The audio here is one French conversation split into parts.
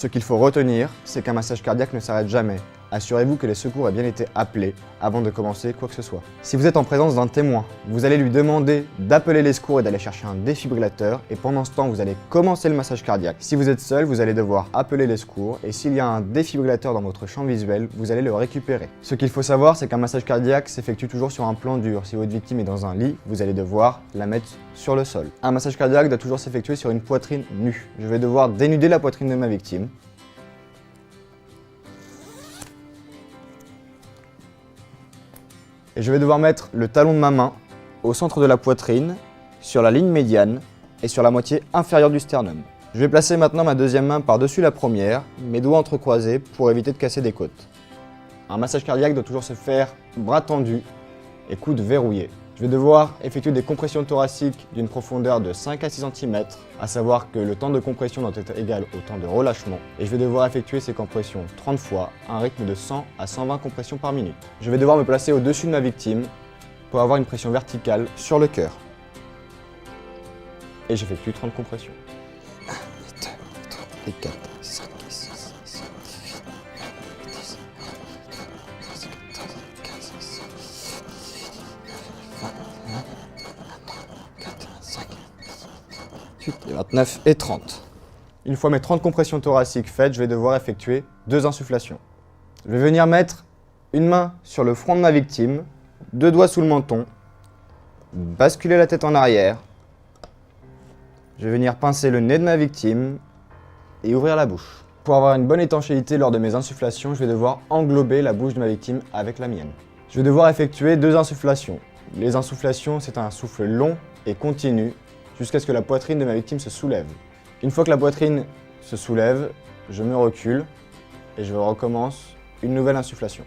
Ce qu'il faut retenir, c'est qu'un massage cardiaque ne s'arrête jamais. Assurez-vous que les secours aient bien été appelés avant de commencer quoi que ce soit. Si vous êtes en présence d'un témoin, vous allez lui demander d'appeler les secours et d'aller chercher un défibrillateur, et pendant ce temps, vous allez commencer le massage cardiaque. Si vous êtes seul, vous allez devoir appeler les secours, et s'il y a un défibrillateur dans votre champ visuel, vous allez le récupérer. Ce qu'il faut savoir, c'est qu'un massage cardiaque s'effectue toujours sur un plan dur. Si votre victime est dans un lit, vous allez devoir la mettre sur le sol. Un massage cardiaque doit toujours s'effectuer sur une poitrine nue. Je vais devoir dénuder la poitrine de ma victime. Et je vais devoir mettre le talon de ma main au centre de la poitrine, sur la ligne médiane et sur la moitié inférieure du sternum. Je vais placer maintenant ma deuxième main par-dessus la première, mes doigts entrecroisés pour éviter de casser des côtes. Un massage cardiaque doit toujours se faire bras tendus et coudes verrouillés. Je vais devoir effectuer des compressions thoraciques d'une profondeur de 5 à 6 cm, à savoir que le temps de compression doit être égal au temps de relâchement, et je vais devoir effectuer ces compressions 30 fois, à un rythme de 100 à 120 compressions par minute. Je vais devoir me placer au-dessus de ma victime pour avoir une pression verticale sur le cœur. Et j'effectue 30 compressions. 1, 2, 3, 4, 5, 6, 7, 8, 9, 10, 11, 12, 13, 15, 16, 17, 29 et 30. Une fois mes 30 compressions thoraciques faites, je vais devoir effectuer 2 insufflations. Je vais venir mettre une main sur le front de ma victime, 2 doigts sous le menton, basculer la tête en arrière. Je vais venir pincer le nez de ma victime et ouvrir la bouche. Pour avoir une bonne étanchéité lors de mes insufflations, je vais devoir englober la bouche de ma victime avec la mienne. Je vais devoir effectuer 2 insufflations. Les insufflations, c'est un souffle long et continu jusqu'à ce que la poitrine de ma victime se soulève. Une fois que la poitrine se soulève, je me recule et je recommence une nouvelle insufflation.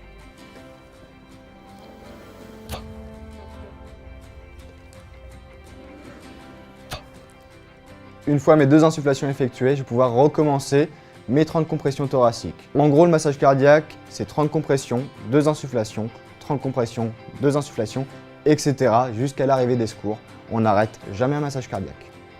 Une fois mes 2 insufflations effectuées, je vais pouvoir recommencer mes 30 compressions thoraciques. En gros, le massage cardiaque, c'est 30 compressions, 2 insufflations, 30 compressions, 2 insufflations, etc. jusqu'à l'arrivée des secours. On n'arrête jamais un massage cardiaque.